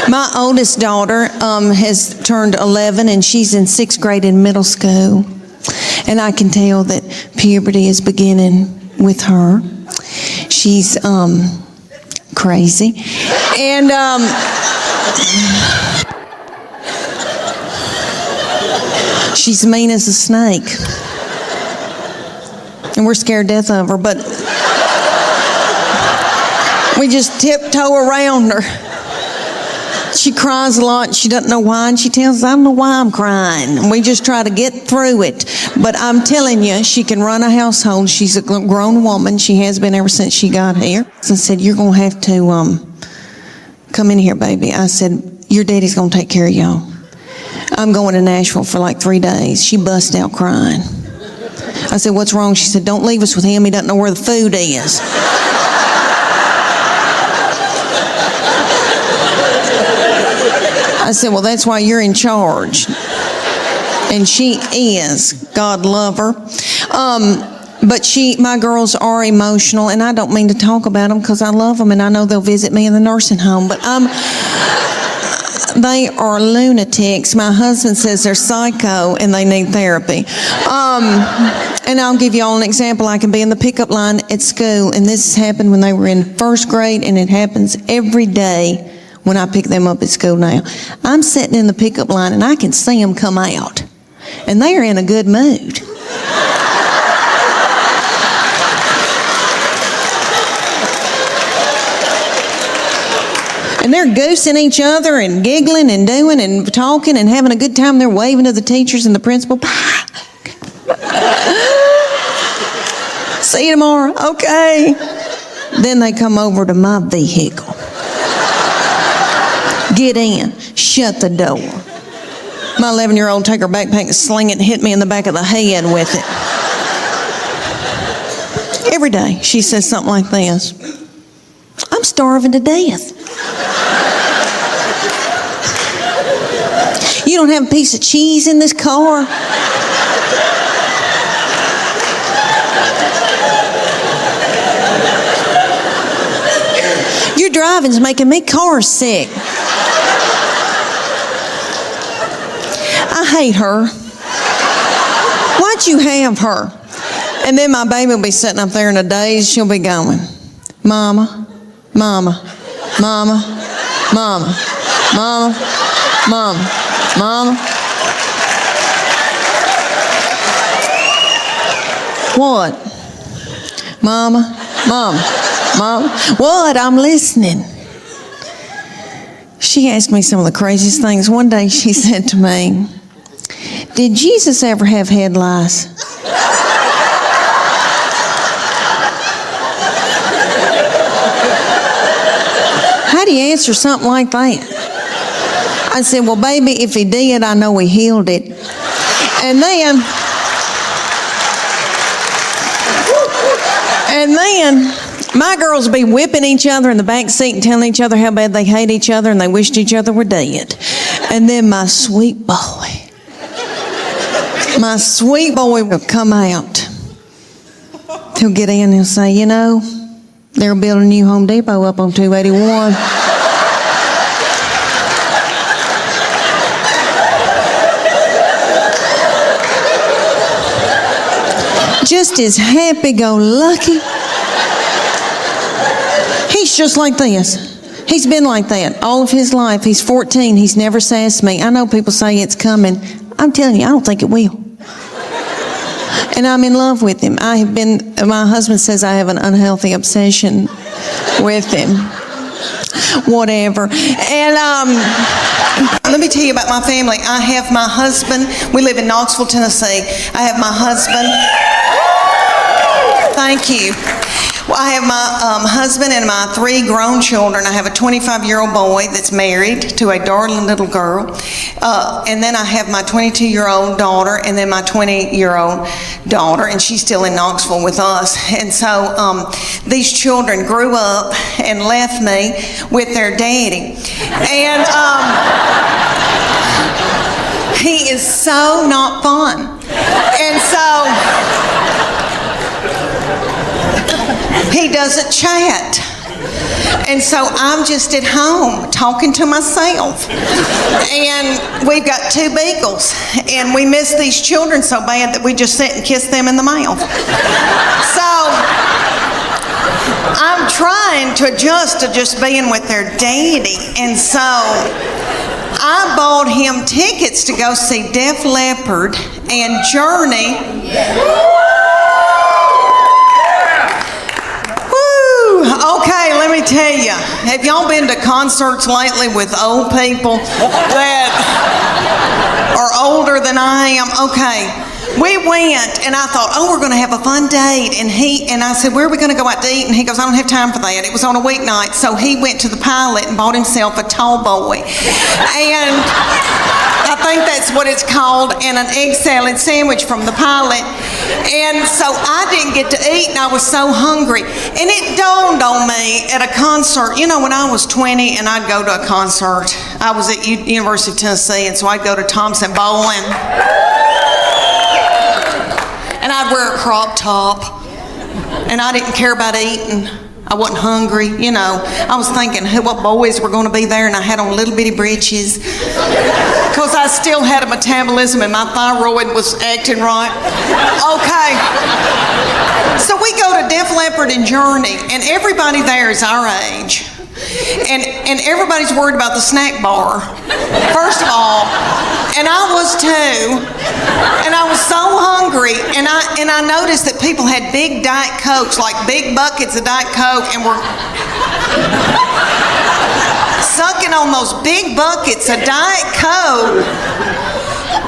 My oldest daughter has turned 11, and she's in 6th grade in middle school. And I can tell that puberty is beginning with her. She's crazy. And she's mean as a snake. And we're scared to death of her, but we just tiptoe around her. She cries a lot. She doesn't know why, and she tells us, I don't know why I'm crying. And we just try to get through it. But I'm telling you, she can run a household. She's a grown woman. She has been ever since she got here. So I said, you're going to have to come in here, baby. I said, your daddy's going to take care of y'all. I'm going to Nashville for like 3 days. She bust out crying. I said, what's wrong? She said, don't leave us with him. He doesn't know where the food is. I said, well, that's why you're in charge. And she is. God love her. But my girls are emotional, and I don't mean to talk about them because I love them, and I know they'll visit me in the nursing home. But they are lunatics. My husband says they're psycho, and they need therapy. And I'll give you all an example. I can be in the pickup line at school, and this happened when they were in 1st grade, and it happens every day when I pick them up at school now. I'm sitting in the pickup line, and I can see them come out, and they are in a good mood. And they're goosing each other and giggling and doing and talking and having a good time. They're waving to the teachers and the principal. See you tomorrow. Okay. Then they come over to my vehicle. Get in. Shut the door. My 11-year-old take her backpack and sling it and hit me in the back of the head with it. Every day she says something like this. I'm starving to death. You don't have a piece of cheese in this car? Your driving's making me car sick. I hate her. Why'd you have her? And then my baby will be sitting up there in a daze. She'll be going, Mama, Mama, Mama, Mama, Mama, Mama, Mama. What? Mama, Mama, Mama. What? I'm listening. She asked me some of the craziest things. One day she said to me, did Jesus ever have head lice? How do you answer something like that? I said, well, baby, if he did, I know he healed it. And then my girls be whipping each other in the back seat and telling each other how bad they hate each other and they wished each other were dead. And then my sweet boy will come out. He'll get in and he'll say, you know, they're building a new Home Depot up on 281. Just as happy-go-lucky. He's just like this. He's been like that all of his life. He's 14. He's never sassed me. I know people say it's coming. I'm telling you, I don't think it will. And I'm in love with him. My husband says I have an unhealthy obsession with him. Whatever. And let me tell you about my family. I have my husband. We live in Knoxville, Tennessee. I have my husband. Thank you. Well, I have my husband and my 3 grown children. I have a 25-year-old boy that's married to a darling little girl. And then I have my 22-year-old daughter and then my 20-year-old daughter, and she's still in Knoxville with us. And so these children grew up and left me with their daddy. And he is so not fun. And so he doesn't chat. And so I'm just at home talking to myself. And we've got 2 beagles. And we miss these children so bad that we just sit and kiss them in the mouth. So I'm trying to adjust to just being with their daddy. And so I bought him tickets to go see Def Leppard and Journey. Woo! Okay, let me tell you. Have y'all been to concerts lately with old people that are older than I am? Okay. We went, and I thought, we're going to have a fun date. And I said, where are we going to go out to eat? And he goes, I don't have time for that. It was on a weeknight. So he went to the Pilot and bought himself a tall boy. And I think that's what it's called, and an egg salad sandwich from the Pilot. And so I didn't get to eat, and I was so hungry. And it dawned on me at a concert. You know, when I was 20 and I'd go to a concert, I was at University of Tennessee, and so I'd go to Thompson Bowling. And I'd wear a crop top, and I didn't care about eating. I wasn't hungry, you know. I was thinking what boys were going to be there, and I had on little bitty breeches because I still had a metabolism and my thyroid was acting right. Okay. So we go to Def Leppard and Journey, and everybody there is our age. And everybody's worried about the snack bar, first of all. And I was too. And I was so hungry. And I noticed that people had big Diet Cokes, like big buckets of Diet Coke, and were sucking on those big buckets of Diet Coke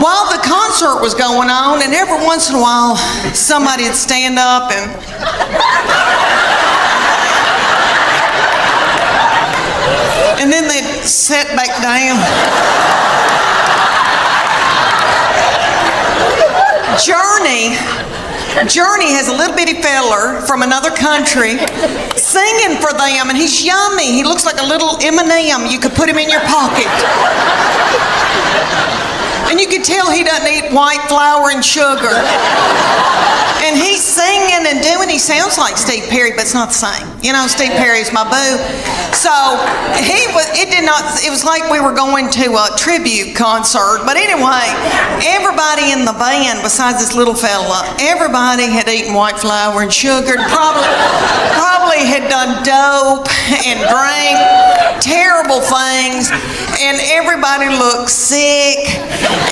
while the concert was going on. And every once in a while, somebody would stand up and then they'd sit back down. Journey has a little bitty feller from another country singing for them, and he's yummy. He looks like a little M&M. You could put him in your pocket. And you could tell he doesn't eat white flour and sugar. And he's singing and doing, he sounds like Steve Perry, but it's not the same. You know, Steve Perry's my boo. So it was like we were going to a tribute concert. But anyway, everybody in the band, besides this little fella, everybody had eaten white flour and sugar, probably had done dope and drank terrible things, and everybody looked sick.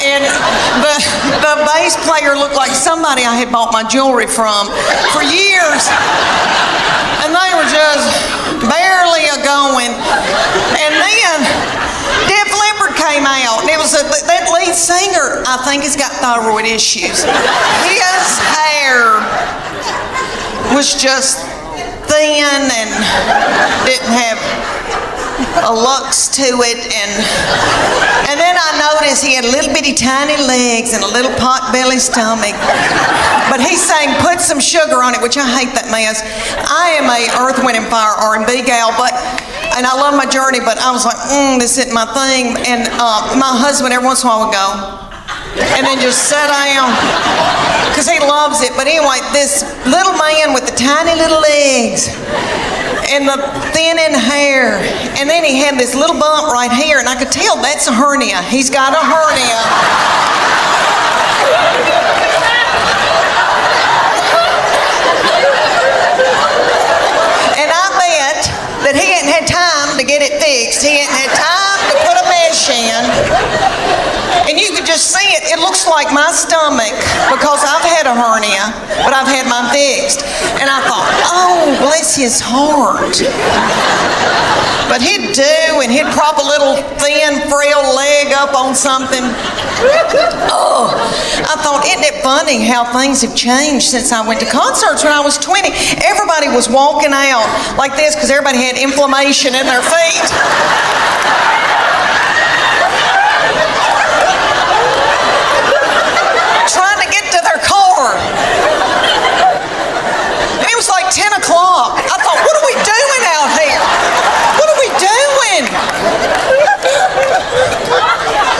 And the bass player looked like somebody I had bought my jewelry from for years. And they were just barely a-going. And then Def Leppard came out, and it was that lead singer, I think, has got thyroid issues. His hair was just thin and didn't have a lux to it, and then I noticed he had little bitty tiny legs and a little pot-belly stomach. But he sang "Put Some Sugar on It," which I hate that mess. I am a Earth, Wind and Fire R&B gal, and I love my Journey, but I was like, this isn't my thing. And my husband every once in a while would go and then just sit down because he loves it. But anyway, this little man with the tiny little legs and the thinning hair, and then he had this little bump right here, and I could tell that's a hernia. He's got a hernia. And I bet that he hadn't had time to get it fixed. He hadn't had time to put a mesh in. And you could just see it. It looks like my stomach because I've had a hernia, but I've had mine fixed. And I thought, bless his heart. But he'd do, and he'd prop a little thin, frail leg up on something. I thought, isn't it funny how things have changed since I went to concerts when I was 20? Everybody was walking out like this because everybody had inflammation in their feet. Trying to get to their car. And it was like 10 o'clock. I thought, what are we doing out here? What are we doing?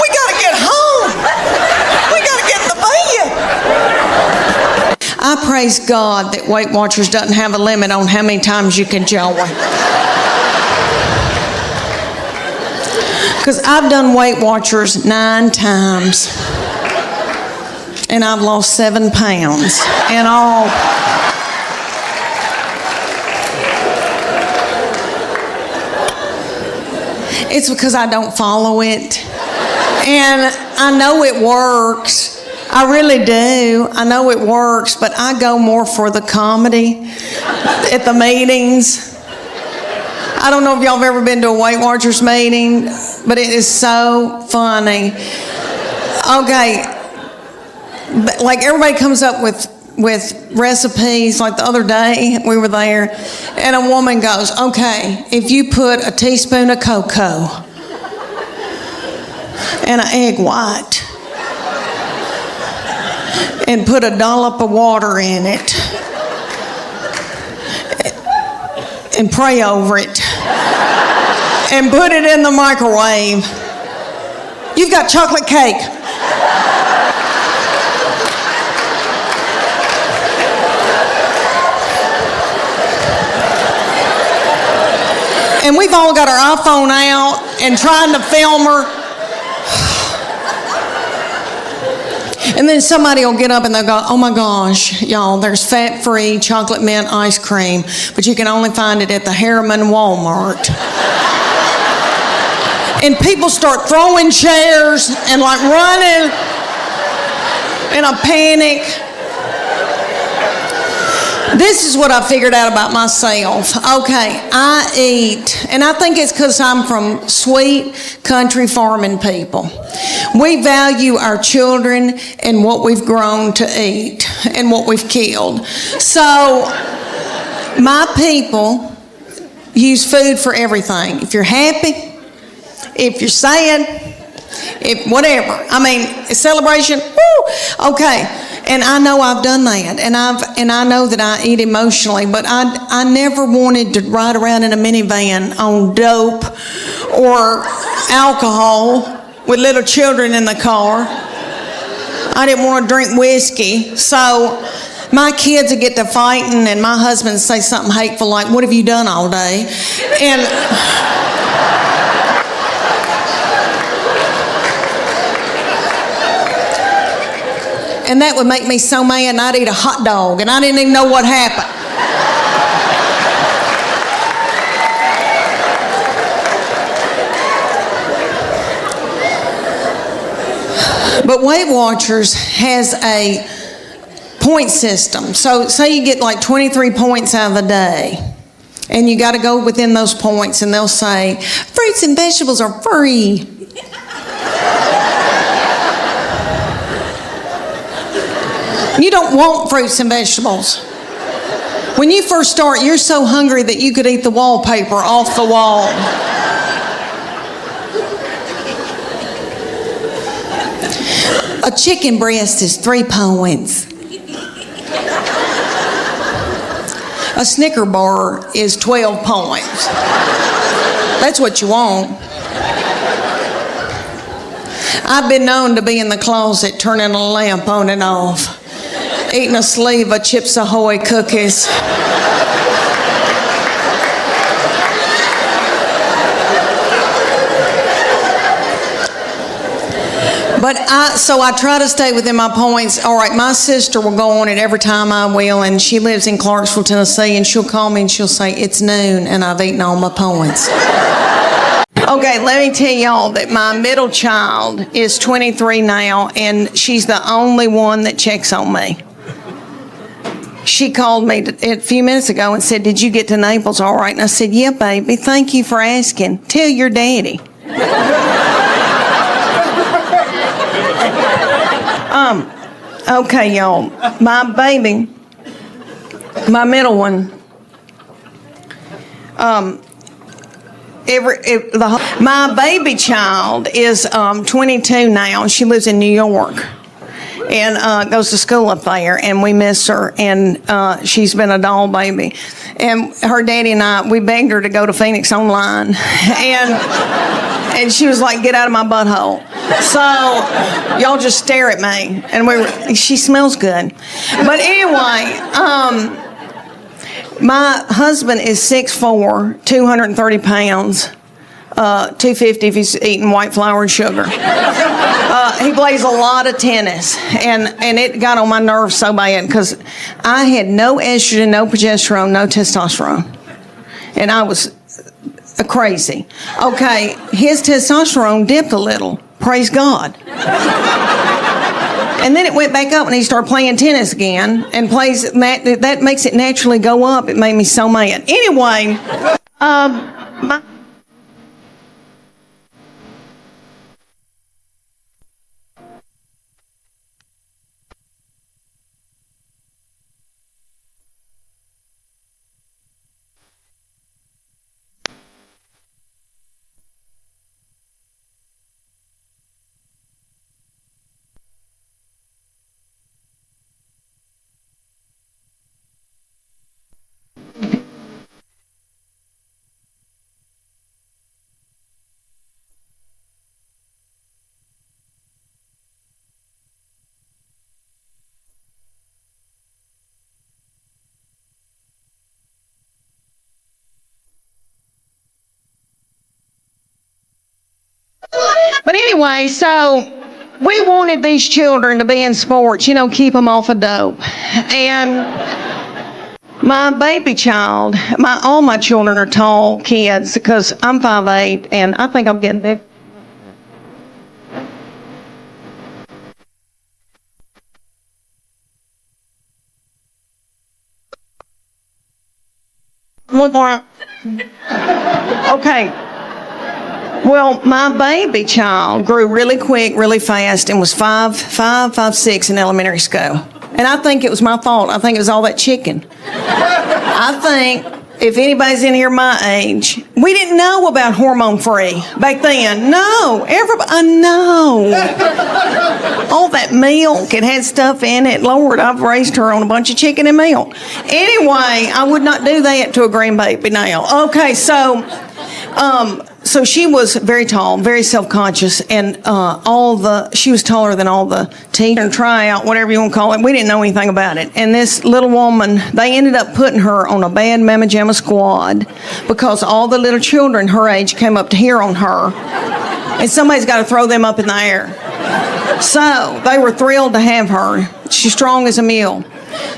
We got to get home. We got to get in the bed. I praise God that Weight Watchers doesn't have a limit on how many times you can join. Because I've done Weight Watchers 9 times. And I've lost 7 pounds. And all. It's because I don't follow it. And I know it works. I really do. I know it works, but I go more for the comedy at the meetings. I don't know if y'all have ever been to a Weight Watchers meeting, but it is so funny. Okay, like everybody comes up with recipes. Like the other day, we were there, and a woman goes, okay, if you put a teaspoon of cocoa and an egg white and put a dollop of water in it and pray over it and put it in the microwave, you've got chocolate cake. And we've all got our iPhone out and trying to film her. And then somebody will get up and they'll go, oh my gosh, y'all, there's fat-free chocolate mint ice cream, but you can only find it at the Harriman Walmart. And people start throwing chairs and like running in a panic. This is what I figured out about myself. Okay, I eat, and I think it's because I'm from sweet country farming people. We value our children and what we've grown to eat and what we've killed. So my people use food for everything. If you're happy, if you're sad, if whatever. I mean, a celebration, woo, okay. And I know I've done that, and I know that I eat emotionally, but I never wanted to ride around in a minivan on dope or alcohol with little children in the car. I didn't want to drink whiskey, so my kids would get to fighting, and my husband would say something hateful like, "What have you done all day?" And that would make me so mad, and I'd eat a hot dog, and I didn't even know what happened. But Weight Watchers has a point system. So say you get like 23 points out of the day, and you got to go within those points, and they'll say, fruits and vegetables are free. You don't want fruits and vegetables. When you first start, you're so hungry that you could eat the wallpaper off the wall. A chicken breast is 3 points. A Snicker bar is 12 points. That's what you want. I've been known to be in the closet turning a lamp on and off, eating a sleeve of Chips Ahoy cookies. But I try to stay within my points. All right, my sister will go on it every time I will, and she lives in Clarksville, Tennessee, and she'll call me and she'll say, it's noon, and I've eaten all my points. Okay, let me tell y'all that my middle child is 23 now, and she's the only one that checks on me. She called me a few minutes ago and said, did you get to Naples all right? And I said, yeah, baby, thank you for asking. Tell your daddy. Okay, y'all, my baby, my middle one, my baby child is 22 now. She lives in New York and goes to school up there, and we miss her, and she's been a doll baby. And her daddy and I, we begged her to go to Phoenix Online, and she was like, get out of my butthole. So y'all just stare at me, and she smells good. But anyway, my husband is 6'4", 230 pounds. 250 if he's eating white flour and sugar. He plays a lot of tennis, and it got on my nerves so bad because I had no estrogen, no progesterone, no testosterone, and I was crazy. Okay, his testosterone dipped a little. Praise God. And then it went back up and he started playing tennis again and plays that makes it naturally go up. It made me so mad. Anyway, But anyway, so we wanted these children to be in sports, keep them off of dope. And my baby child, all my children are tall kids because I'm 5'8", and I think I'm getting big. One more. Okay. Well, my baby child grew really quick, really fast, and was 5'6" in elementary school. And I think it was my fault. I think it was all that chicken. I think if anybody's in here my age, we didn't know about hormone-free back then. No, everybody, no. All that milk, it had stuff in it. Lord, I've raised her on a bunch of chicken and milk. Anyway, I would not do that to a grandbaby now. Okay, so she was very tall, very self-conscious, and she was taller than all the teacher tryout, whatever you want to call it. We didn't know anything about it. And this little woman, they ended up putting her on a bad Mamma Jamma squad because all the little children her age came up to hear on her. And somebody's got to throw them up in the air. So they were thrilled to have her. She's strong as a mule.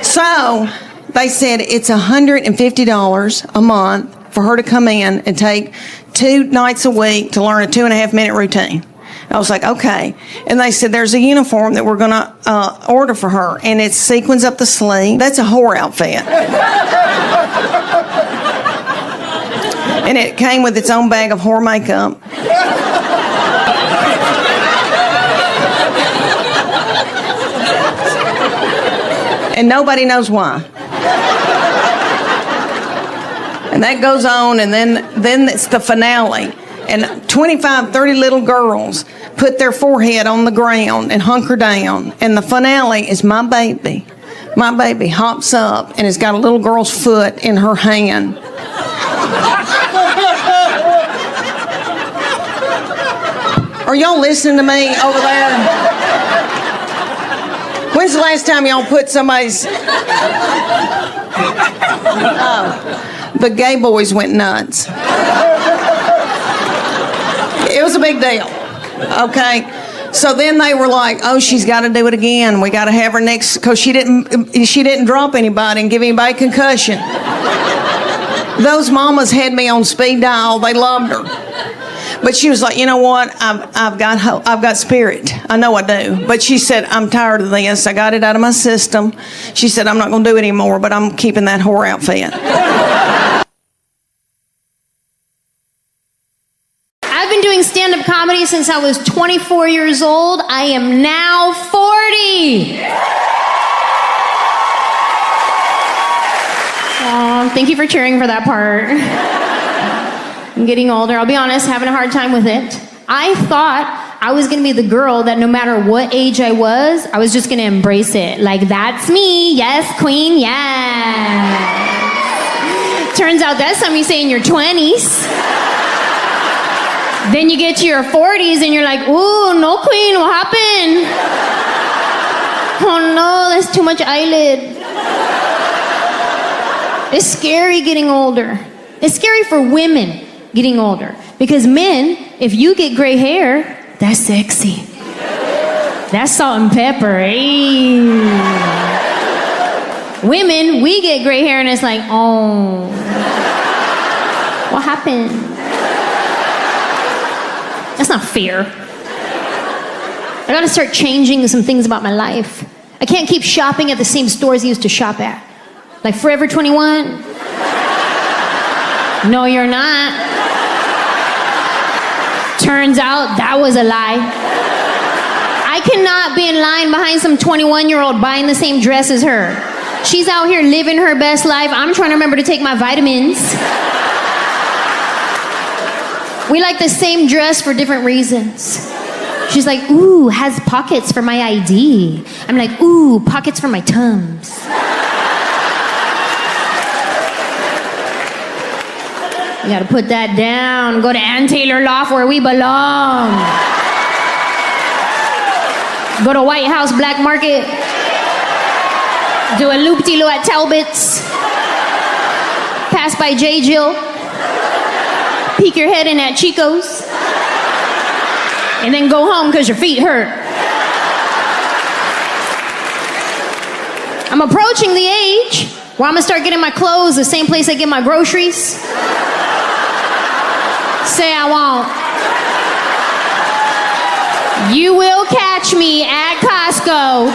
So they said it's $150 a month for her to come in and take 2 nights a week to learn a 2.5-minute routine. I was like, okay. And they said, there's a uniform that we're going to order for her, and it's sequins up the sleeve. That's a whore outfit. And it came with its own bag of whore makeup. And nobody knows why. And that goes on, and then it's the finale. And 25, 30 little girls put their forehead on the ground and hunker down. And the finale is my baby. My baby hops up and has got a little girl's foot in her hand. Are y'all listening to me over there? When's the last time y'all put somebody's... Oh. The gay boys went nuts. It was a big deal. Okay. So then they were like, oh, she's got to do it again. We got to have her next, because she didn't drop anybody and give anybody concussion. Those mamas had me on speed dial. They loved her. But she was like, you know what? I've got spirit. I know I do. But she said, I'm tired of this. I got it out of my system. She said, I'm not going to do it anymore, but I'm keeping that whore outfit. I've been doing stand-up comedy since I was 24 years old. I am now 40. Aw, thank you for cheering for that part. I'm getting older. I'll be honest, having a hard time with it. I thought I was going to be the girl that no matter what age I was just going to embrace it. Like, that's me. Yes, queen, yes. Turns out that's something you say in your 20s. Then you get to your 40s and you're like, ooh, no, queen, what happened? Oh, no, that's too much eyelid. It's scary getting older. It's scary for women getting older. Because men, if you get gray hair, that's sexy. That's salt and pepper. Hey. Women, we get gray hair and it's like, oh, what happened? That's not fair. I gotta start changing some things about my life. I can't keep shopping at the same stores I used to shop at. Like Forever 21? No, you're not. Turns out that was a lie. I cannot be in line behind some 21-year-old buying the same dress as her. She's out here living her best life. I'm trying to remember to take my vitamins. We like the same dress for different reasons. She's like, ooh, has pockets for my ID. I'm like, ooh, pockets for my Tums. You gotta put that down. Go to Ann Taylor Loft where we belong. Go to White House Black Market. Do a loop-de-loo at Talbot's. Pass by J. Jill. Peek your head in at Chico's. And then go home because your feet hurt. I'm approaching the age where I'm gonna start getting my clothes the same place I get my groceries. Say I won't. You will catch me at Costco.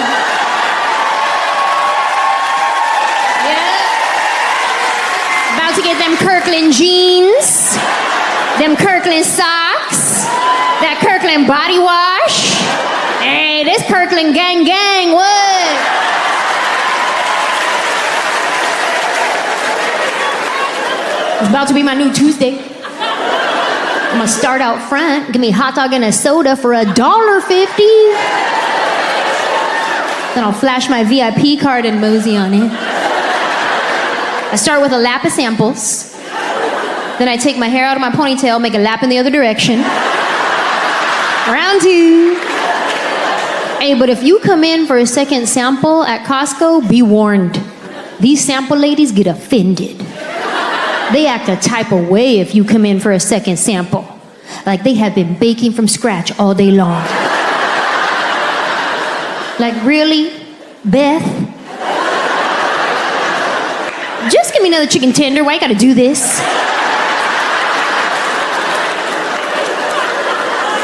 Yeah. About to get them Kirkland jeans, them Kirkland socks, that Kirkland body wash. Hey, this Kirkland gang, what? It's about to be my new Tuesday. I'm gonna start out front, give me a hot dog and a soda for $1.50. Then I'll flash my VIP card and mosey on it. I start with a lap of samples. Then I take my hair out of my ponytail, make a lap in the other direction. Round 2. Hey, but if you come in for a second sample at Costco, be warned. These sample ladies get offended. They act a type of way if you come in for a second sample. Like they have been baking from scratch all day long. Like, really? Beth? Just give me another chicken tender. Why you gotta do this?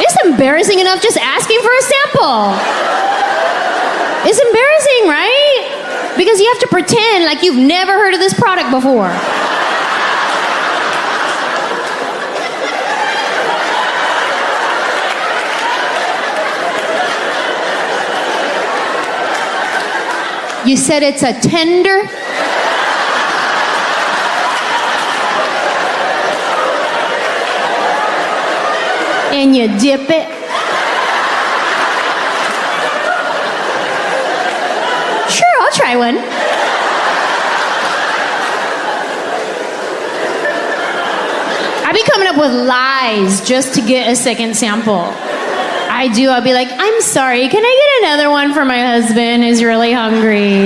It's embarrassing enough just asking for a sample. It's embarrassing, right? Because you have to pretend like you've never heard of this product before. You said it's a tender? And you dip it? Sure, I'll try one. I be coming up with lies just to get a second sample. I do. I'll be like, I'm sorry, can I get another one for my husband who's really hungry?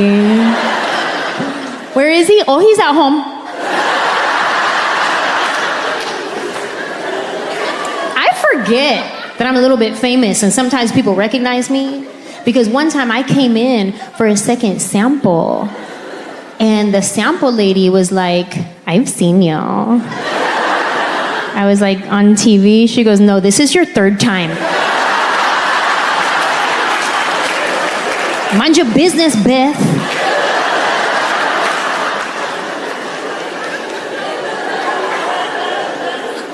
Where is he? Oh, he's at home. I forget that I'm a little bit famous and sometimes people recognize me because one time I came in for a second sample and the sample lady was like, I've seen y'all. I was like, on TV? She goes, no, this is your 3rd time. Mind your business, Beth.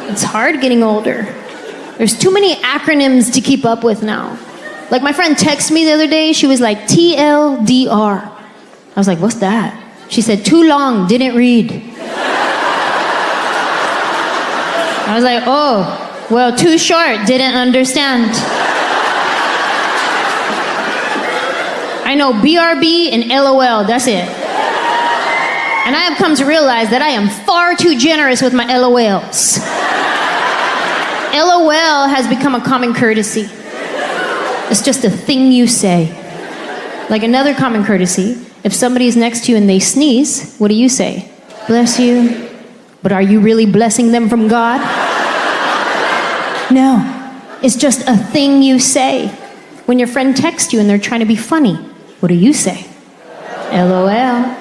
It's hard getting older. There's too many acronyms to keep up with now. Like my friend texted me the other day, she was like, TLDR. I was like, what's that? She said, too long, didn't read. I was like, oh, well, too short, didn't understand. I know BRB and LOL, that's it. And I have come to realize that I am far too generous with my LOLs. LOL has become a common courtesy. It's just a thing you say. Like another common courtesy, if somebody's next to you and they sneeze, what do you say? Bless you. But are you really blessing them from God? No, it's just a thing you say. When your friend texts you and they're trying to be funny, what do you say? LOL.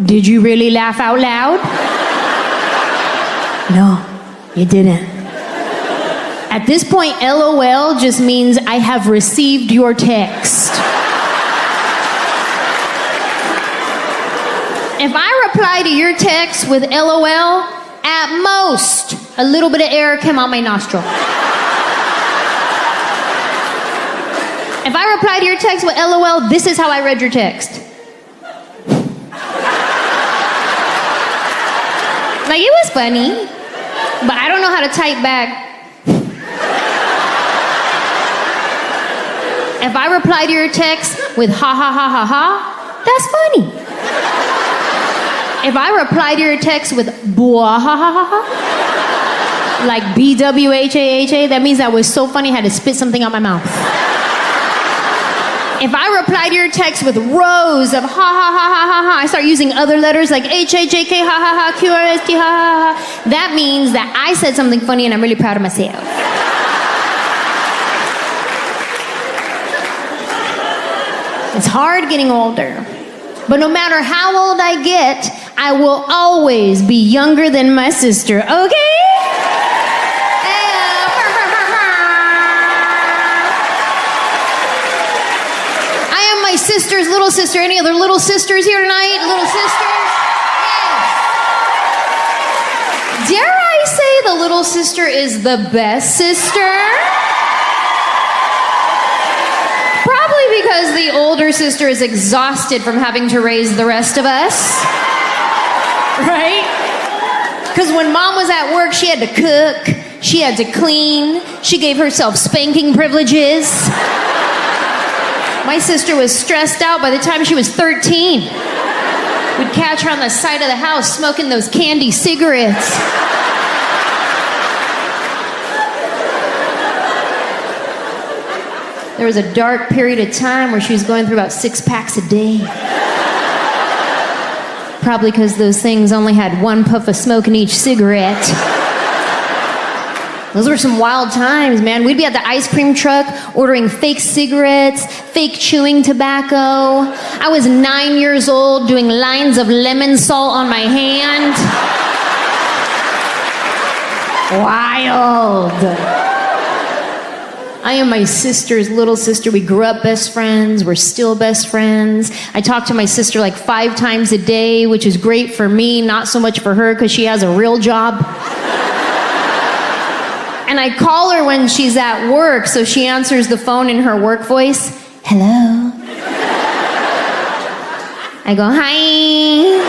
Did you really laugh out loud? No, you didn't. At this point, LOL just means I have received your text. If I reply to your text with LOL, at most, a little bit of air came out my nostril. If I reply to your text with LOL, this is how I read your text. Like, it was funny, but I don't know how to type back. If I reply to your text with ha ha ha ha ha, that's funny. If I reply to your text with bwah ha ha ha ha, like BWHAHA, that means that was so funny I had to spit something out my mouth. If I reply to your text with rows of ha ha ha ha ha ha, I start using other letters like HHJK ha ha ha, QRST ha ha ha, that means that I said something funny and I'm really proud of myself. It's hard getting older. But no matter how old I get, I will always be younger than my sister, okay? I am my sister's little sister. Any other little sisters here tonight? Little sisters? Yes. Dare I say the little sister is the best sister? Probably because the older sister is exhausted from having to raise the rest of us. Right? Because when mom was at work, she had to cook, she had to clean, she gave herself spanking privileges. My sister was stressed out by the time she was 13. We'd catch her on the side of the house smoking those candy cigarettes. There was a dark period of time where she was going through about 6 packs a day. Probably because those things only had 1 puff of smoke in each cigarette. Those were some wild times, man. We'd be at the ice cream truck ordering fake cigarettes, fake chewing tobacco. I was 9 years old doing lines of lemon salt on my hand. Wild. I am my sister's little sister. We grew up best friends. We're still best friends. I talk to my sister like 5 times a day, which is great for me, not so much for her because she has a real job. And I call her when she's at work, so she answers the phone in her work voice. Hello. I go, hi.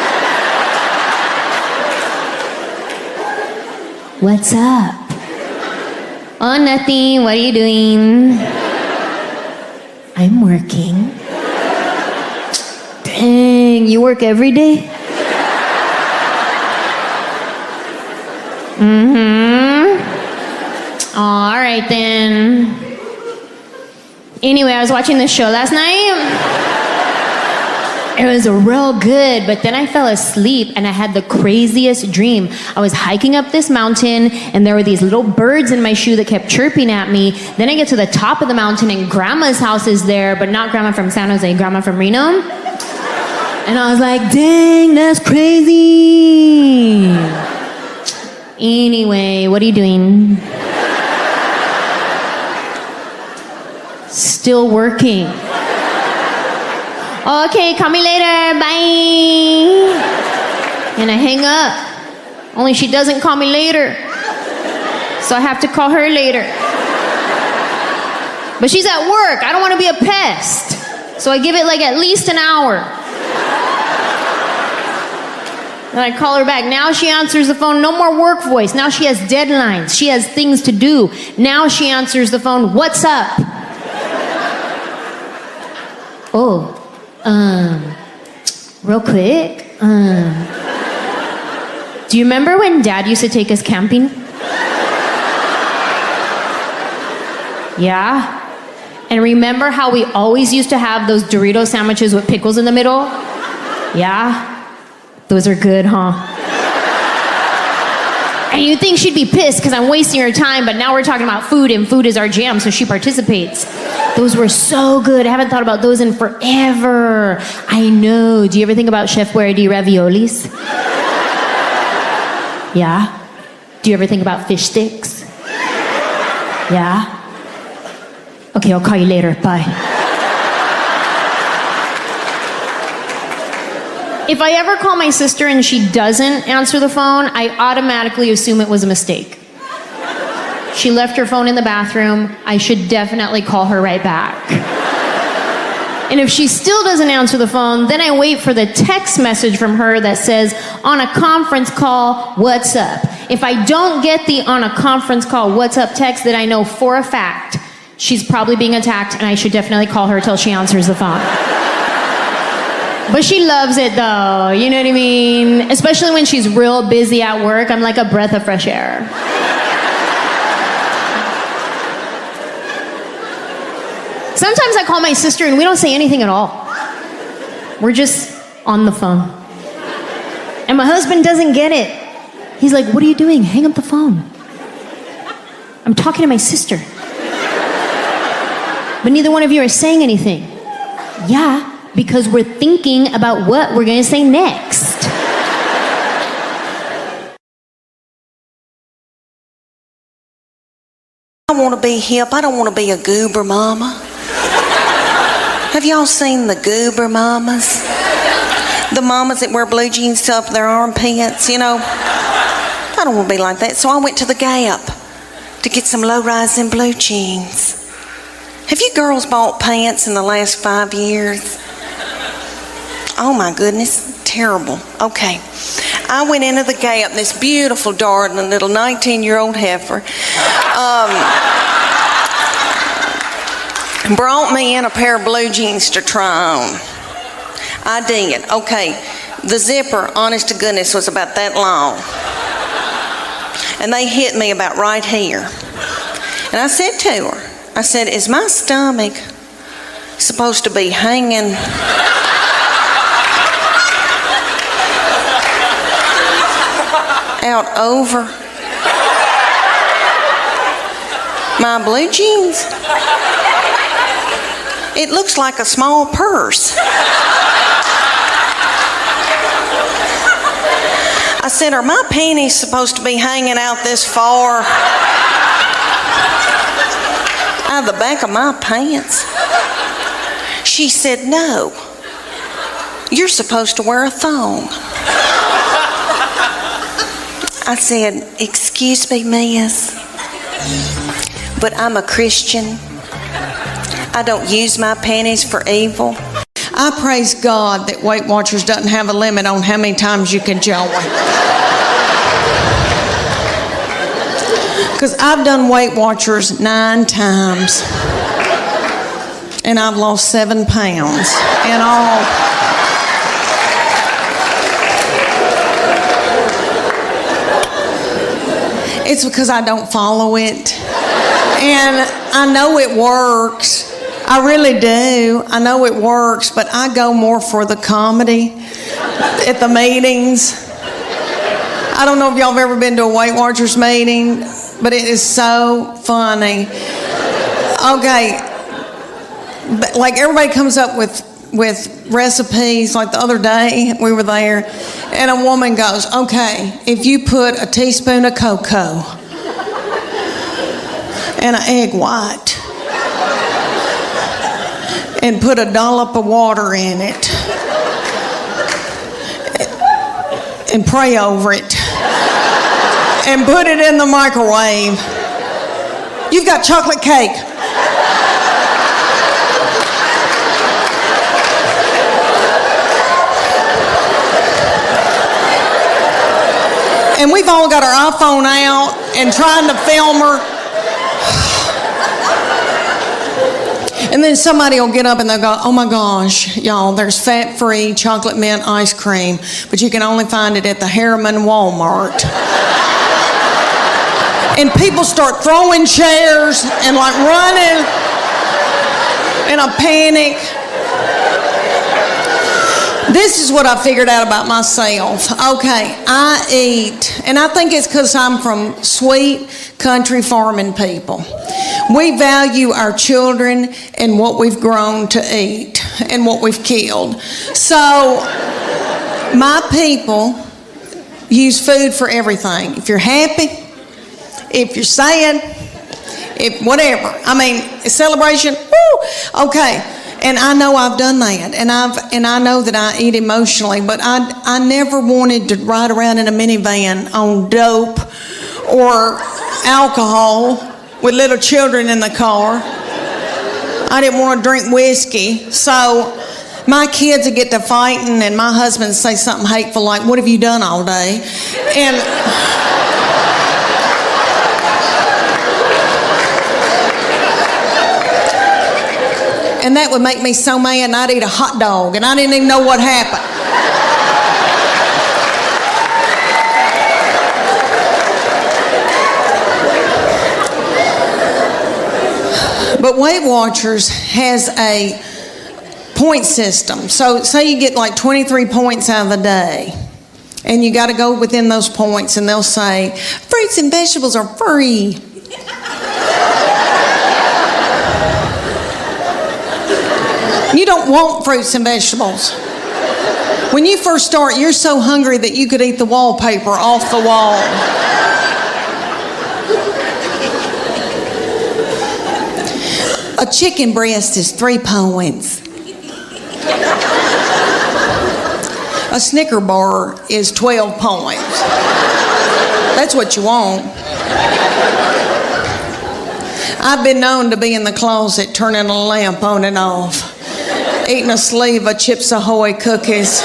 What's up? Oh, nothing. What are you doing? I'm working. Dang, you work every day? All right, then. Anyway, I was watching this show last night. It was real good, but then I fell asleep and I had the craziest dream. I was hiking up this mountain and there were these little birds in my shoe that kept chirping at me. Then I get to the top of the mountain and grandma's house is there, but not grandma from San Jose, grandma from Reno. And I was like, dang, that's crazy. Anyway, what are you doing? Still working. Okay, call me later, bye. And I hang up. Only she doesn't call me later. So I have to call her later. But she's at work. I don't want to be a pest. So I give it like at least an hour. Then I call her back. Now she answers the phone. No more work voice. Now she has deadlines. She has things to do. Now she answers the phone. What's up? Oh. Real quick, do you remember when Dad used to take us camping? Yeah? And remember how we always used to have those Dorito sandwiches with pickles in the middle? Yeah? Those are good, huh? And you'd think she'd be pissed because I'm wasting her time, but now we're talking about food, and food is our jam, so she participates. Those were so good. I haven't thought about those in forever. I know. Do you ever think about Chef Boyardee raviolis? Yeah? Do you ever think about fish sticks? Yeah? Okay, I'll call you later. Bye. If I ever call my sister and she doesn't answer the phone, I automatically assume it was a mistake. She left her phone in the bathroom. I should definitely call her right back. And if she still doesn't answer the phone, then I wait for the text message from her that says, on a conference call, what's up? If I don't get the on a conference call, what's up text, then I know for a fact she's probably being attacked, and I should definitely call her till she answers the phone. But she loves it though, you know what I mean? Especially when she's real busy at work, I'm like a breath of fresh air. Sometimes I call my sister and we don't say anything at all. We're just on the phone. And my husband doesn't get it. He's like, what are you doing? Hang up the phone. I'm talking to my sister. But neither one of you are saying anything. Yeah, because we're thinking about what we're gonna say next. I want to be hip. I don't want to be a goober mama. Have y'all seen the goober mamas? The mamas that wear blue jeans up their armpits, you know? I don't want to be like that. So I went to the Gap to get some low-rising blue jeans. Have you girls bought pants in the last 5 years? Oh my goodness, terrible. Okay. I went into the Gap, this beautiful, darling little 19-year-old heifer. Brought me in a pair of blue jeans to try on. I did. Okay, the zipper, honest to goodness, was about that long. And they hit me about right here. And I said to her, I said, is my stomach supposed to be hanging out over my blue jeans? It looks like a small purse. I said, are my panties supposed to be hanging out this far out of the back of my pants? She said, no, you're supposed to wear a thong. I said, excuse me, miss, but I'm a Christian. I don't use my panties for evil. I praise God that Weight Watchers doesn't have a limit on how many times you can join. Because I've done Weight Watchers 9 times. And I've lost 7 pounds in all. It's because I don't follow it. And I know it works. I really do. I know it works, but I go more for the comedy at the meetings. I don't know if y'all have ever been to a Weight Watchers meeting, but it is so funny. Okay, but like everybody comes up with recipes. Like the other day, we were there, and a woman goes, okay, if you put a teaspoon of cocoa and an egg white and put a dollop of water in it and pray over it and put it in the microwave, you've got chocolate cake. And we've all got our iPhone out and trying to film her. And then somebody will get up and they'll go, oh my gosh, y'all, there's fat-free chocolate mint ice cream, but you can only find it at the Harriman Walmart. And people start throwing chairs and like running in a panic. This is what I figured out about myself. Okay, I eat, and I think it's because I'm from sweet country farming people. We value our children and what we've grown to eat and what we've killed. So, my people use food for everything. If you're happy, if you're sad, if whatever. I mean, a celebration, woo, okay. And I know I've done that, and I know that I eat emotionally, but I never wanted to ride around in a minivan on dope or alcohol with little children in the car. I didn't want to drink whiskey, so my kids would get to fighting, and my husband would say something hateful like, "What have you done all day?" And that would make me so mad, and I'd eat a hot dog, and I didn't even know what happened. But Weight Watchers has a point system. So say you get like 23 points out of the day, and you got to go within those points, and they'll say, fruits and vegetables are free. You don't want fruits and vegetables. When you first start, you're so hungry that you could eat the wallpaper off the wall. A chicken breast is 3 points. A Snicker bar is 12 points. That's what you want. I've been known to be in the closet turning a lamp on and off, eating a sleeve of Chips Ahoy cookies.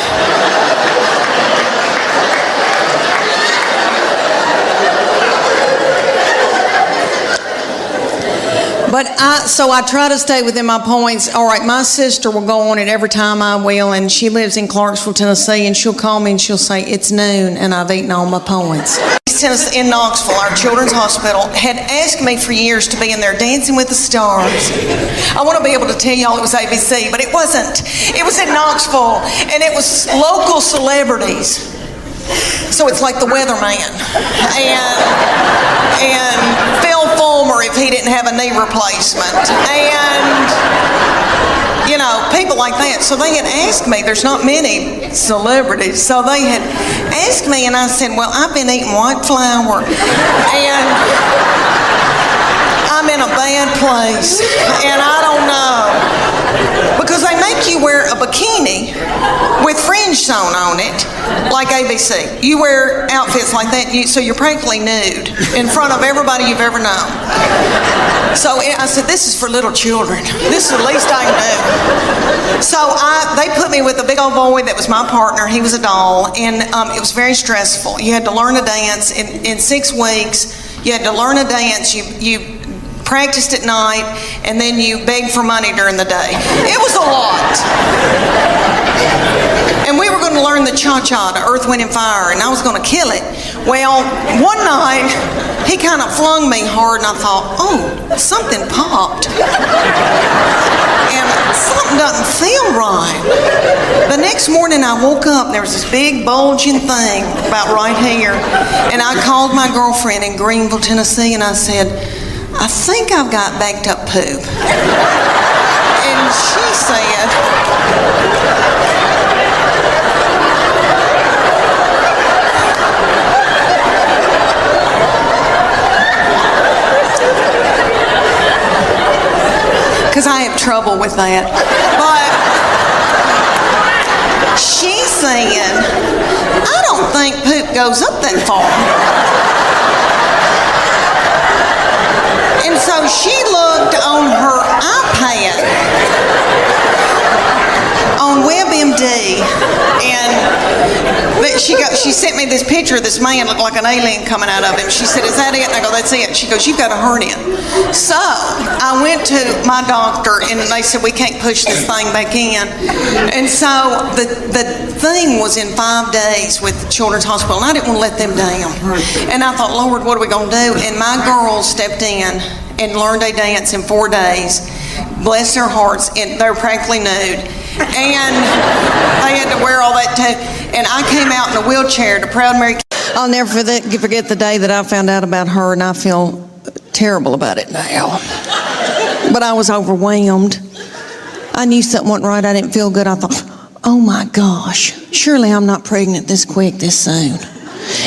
But I try to stay within my points. All right, my sister will go on it every time I will, and she lives in Clarksville, Tennessee, and she'll call me and she'll say, it's noon, and I've eaten all my points. Tennessee, in Knoxville, our children's hospital, had asked me for years to be in there Dancing with the Stars. I want to be able to tell y'all it was ABC, but it wasn't. It was in Knoxville, and it was local celebrities. So it's like the weatherman and Phil Fulmer if he didn't have a knee replacement, and you know, people like that. So they had asked me, there's not many celebrities, so they had asked me, and I said, well, I've been eating white flour, and I'm in a bad place, and I don't know. Because they make you wear a bikini with fringe sewn on it, like ABC. You wear outfits like that, so you're practically nude in front of everybody you've ever known. So I said, this is for little children. This is the least I can do. So they put me with a big old boy that was my partner. He was a doll, and it was very stressful. You had to learn a dance. In 6 weeks, you had to learn a dance. You practiced at night, and then you begged for money during the day. It was a lot. And we were going to learn the cha-cha to Earth, Wind, and Fire, and I was going to kill it. Well, one night, he kind of flung me hard, and I thought, oh, something popped. And something doesn't feel right. The next morning, I woke up, and there was this big bulging thing about right here, and I called my girlfriend in Greenville, Tennessee, and I said, I think I've got backed up poop. And she said, because I have trouble with that. But she said, I don't think poop goes up that far. And so she looked on her iPad on WebMD, and she sent me this picture of this man looked like an alien coming out of him. She said, is that it? And I go, that's it. She goes, you've got a hernia. So I went to my doctor, and they said, we can't push this thing back in. And so the thing was in 5 days with Children's Hospital, and I didn't want to let them down. And I thought, Lord, what are we going to do? And my girls stepped in and learned a dance in 4 days. Bless their hearts, and they're practically nude. And they had to wear all that and I came out in a wheelchair to Proud Mary. I'll never forget the day that I found out about her, and I feel terrible about it now. But I was overwhelmed. I knew something wasn't right. I didn't feel good. I thought, oh my gosh, surely I'm not pregnant this quick, this soon.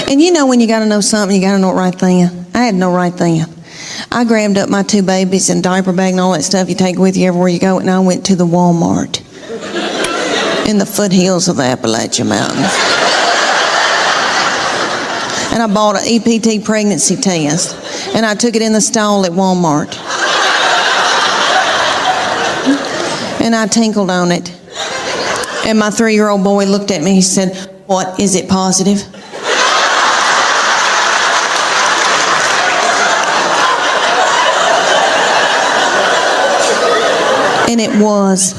And you know when you got to know something, you got to know it right then. I had no right then. I grabbed up my 2 babies and diaper bag and all that stuff you take with you everywhere you go, and I went to the Walmart in the foothills of the Appalachian Mountains. And I bought an EPT pregnancy test, and I took it in the stall at Walmart. And I tinkled on it. And my 3-year-old boy looked at me, he said, "What, is it positive?" And it was.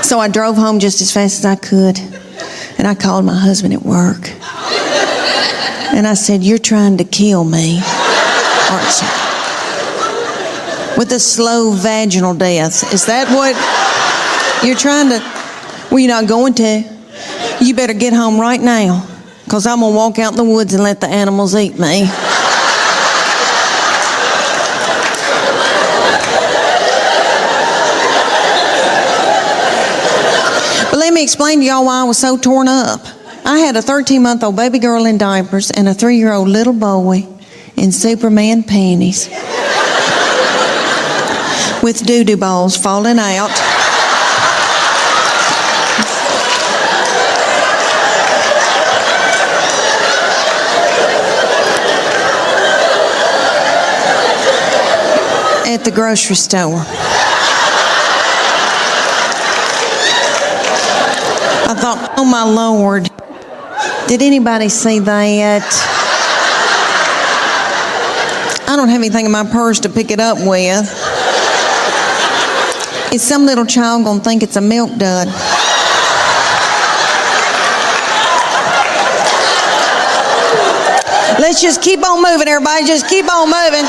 So I drove home just as fast as I could, and I called my husband at work. And I said, "You're trying to kill me, aren't you? With a slow vaginal death. Is that what you're trying to?" "Well, you're not going to. You better get home right now, because I'm going to walk out in the woods and let the animals eat me." But let me explain to y'all why I was so torn up. I had a 13-month-old baby girl in diapers and a 3-year-old little boy in Superman panties with doo-doo balls falling out. At the grocery store. I thought, oh my Lord, did anybody see that? I don't have anything in my purse to pick it up with. Is some little child gonna think it's a milk dud? Let's just keep on moving, everybody. Just keep on moving.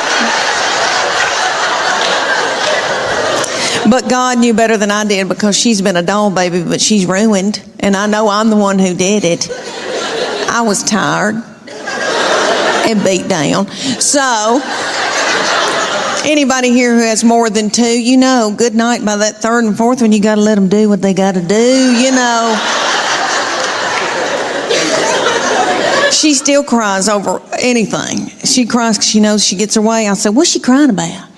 But God knew better than I did, because she's been a doll baby, but she's ruined. And I know I'm the one who did it. I was tired and beat down. So, anybody here who has more than 2, you know, good night by that 3rd and 4th one, you got to let them do what they got to do, you know. She still cries over anything. She cries because she knows she gets her way. I said, "What's she crying about?"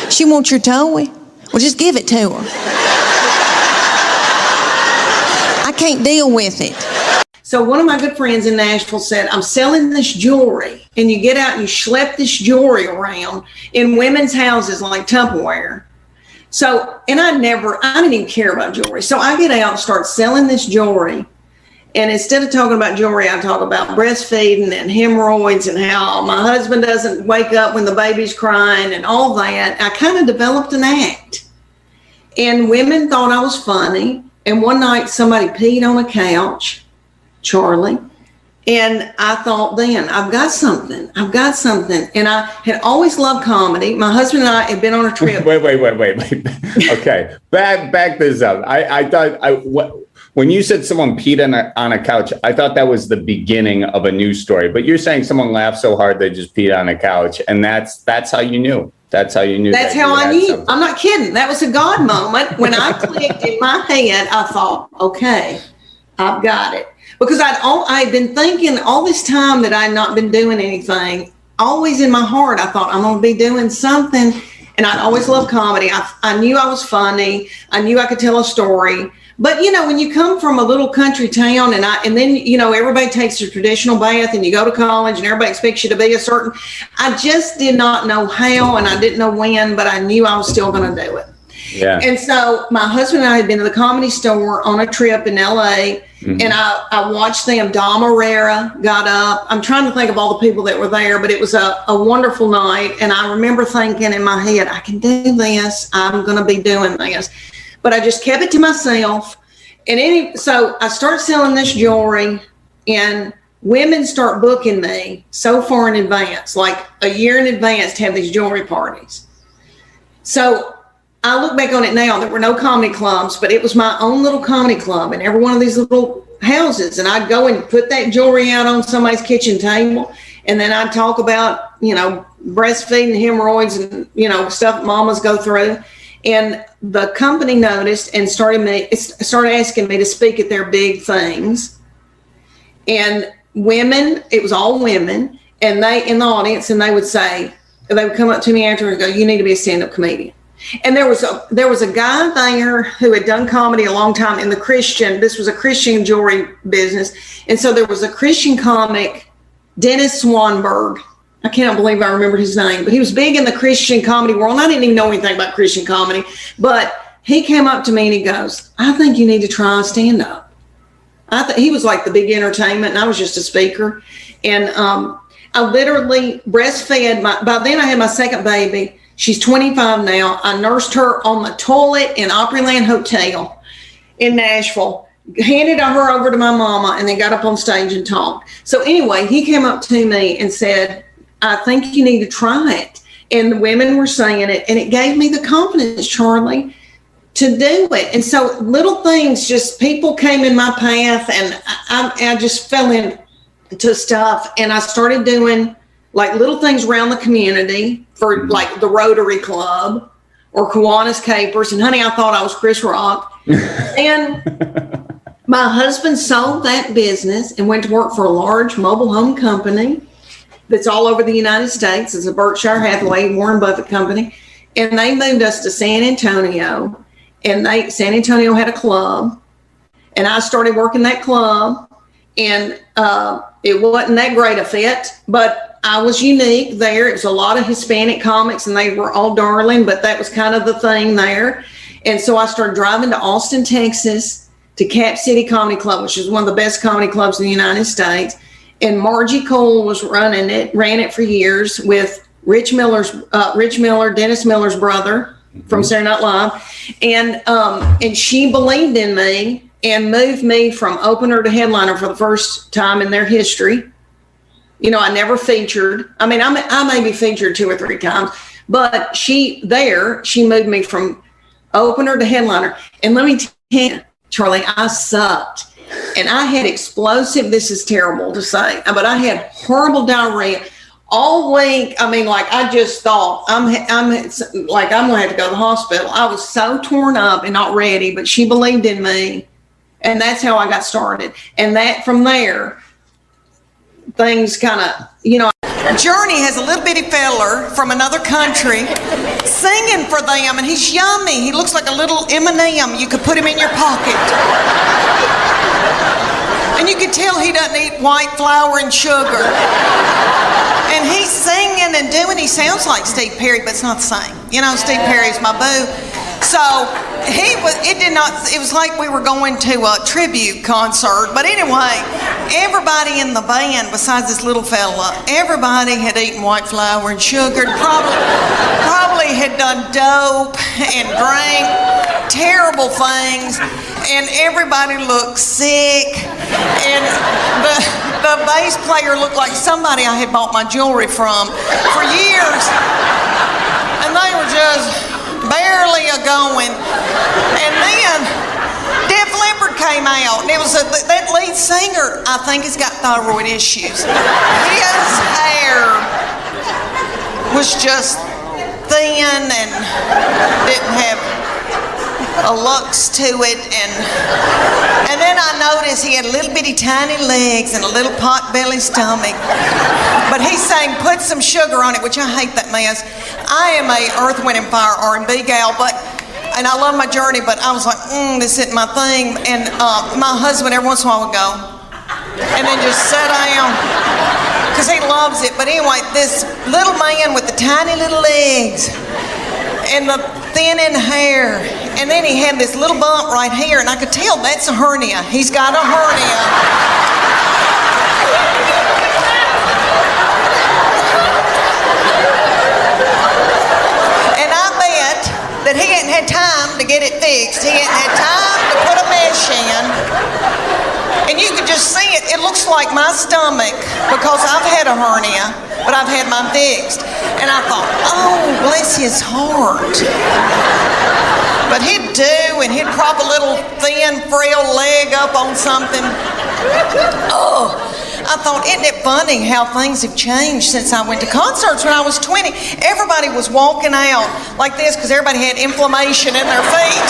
"She wants your toy." "Well, just give it to her." I can't deal with it. So one of my good friends in Nashville said, "I'm selling this jewelry." And you get out and you schlep this jewelry around in women's houses like Tupperware. So, and I didn't even care about jewelry. So I get out and start selling this jewelry. And instead of talking about jewelry, I talk about breastfeeding and hemorrhoids and how my husband doesn't wake up when the baby's crying and all that. I kind of developed an act. And women thought I was funny. And one night somebody peed on a couch, Charlie. And I thought then, I've got something. And I had always loved comedy. My husband and I had been on a trip. Wait. Okay, back this up. I thought when you said someone peed on a couch, I thought that was the beginning of a news story. But you're saying someone laughed so hard they just peed on a couch, and that's how you knew. That's how you knew. That's how I knew. Something. I'm not kidding. That was a God moment. When I clicked in my head, I thought, okay, I've got it. Because I'd been thinking all this time that I'd not been doing anything. Always in my heart, I thought I'm going to be doing something. And I'd always loved comedy. I knew I was funny. I knew I could tell a story. But, you know, when you come from a little country town and then, you know, everybody takes a traditional bath and you go to college and everybody expects you to be a certain, I just did not know how and I didn't know when, but I knew I was still going to do it. Yeah. And so my husband and I had been to the Comedy Store on a trip in LA, and I watched them. Dom Herrera got up. I'm trying to think of all the people that were there, but it was a wonderful night. And I remember thinking in my head, I can do this. I'm going to be doing this. But I just kept it to myself. And so I start selling this jewelry, and women start booking me so far in advance, like a year in advance, to have these jewelry parties. So I look back on it now, there were no comedy clubs, but it was my own little comedy club in every one of these little houses. And I'd go and put that jewelry out on somebody's kitchen table. And then I'd talk about, breastfeeding, hemorrhoids, and, stuff mamas go through. And the company noticed and started asking me to speak at their big things. And women, it was all women, and they in the audience, and they would come up to me after and go, "You need to be a stand-up comedian." And there was a guy there who had done comedy a long time in this was a Christian jewelry business. And so there was a Christian comic, Dennis Swanberg. I cannot believe I remember his name, but he was big in the Christian comedy world. And I didn't even know anything about Christian comedy, but he came up to me and he goes, "I think you need to try stand-up." He was like the big entertainment, and I was just a speaker. And I literally breastfed by then I had my second baby. She's 25 now. I nursed her on the toilet in Opryland Hotel in Nashville, handed her over to my mama, and then got up on stage and talked. So anyway, he came up to me and said, "I think you need to try it." And the women were saying it, and it gave me the confidence, Charlie, to do it. And so little things, just people came in my path, and I just fell into stuff. And I started doing like little things around the community for like the Rotary Club or Kiwanis Capers. And honey, I thought I was Chris Rock. And my husband sold that business and went to work for a large mobile home company that's all over the United States. It's a Berkshire Hathaway, Warren Buffett company. And they moved us to San Antonio. And San Antonio had a club. And I started working that club. And it wasn't that great a fit, but I was unique there. It was a lot of Hispanic comics, and they were all darling, but that was kind of the thing there. And so I started driving to Austin, Texas, to Cap City Comedy Club, which is one of the best comedy clubs in the United States. And Margie Cole was ran it for years with Dennis Miller's brother from Saturday Night Live. And she believed in me and moved me from opener to headliner for the first time in their history. I never featured. I mean, I maybe featured 2 or 3 times, but she moved me from opener to headliner. And let me tell you, Charlie, I sucked. And I had explosive, this is terrible to say, but I had horrible diarrhea all week. I mean, like, I just thought I'm going to have to go to the hospital. I was so torn up and not ready, but she believed in me. And that's how I got started. And that from there, things kind of, Journey has a little bitty feller from another country singing for them, and he's yummy. He looks like a little M&M. You could put him in your pocket. And you can tell he doesn't eat white flour and sugar. And he's singing and he sounds like Steve Perry, but it's not the same. Steve Perry's my boo. So it was like we were going to a tribute concert. But anyway, everybody in the band, besides this little fella, everybody had eaten white flour and sugar, probably had done dope and drank terrible things, and everybody looked sick. And the bass player looked like somebody I had bought my jewelry from for years. And they were just barely a-going. And then Def Leppard came out, and it was that lead singer, I think, has got thyroid issues. His hair was just thin and didn't have a lux to it, and then I noticed he had little bitty tiny legs and a little pot-belly stomach. But he sang "Put Some Sugar on It," which I hate that mess. I am a Earth, Wind and Fire R&B gal, and I love my Journey, but I was like, this isn't my thing. And my husband every once in a while would go and then just sit down because he loves it. But anyway, this little man with the tiny little legs and the thinning hair, and then he had this little bump right here, and I could tell that's a hernia. He's got a hernia. And I bet that he hadn't had time to get it fixed. He hadn't had time to put a mesh in. And you could just see it. It looks like my stomach because I've had a hernia, but I've had mine fixed. And I thought, oh, bless his heart. But he'd do, and he'd prop a little thin, frail leg up on something. Oh, I thought, isn't it funny how things have changed since I went to concerts when I was 20? Everybody was walking out like this because everybody had inflammation in their feet.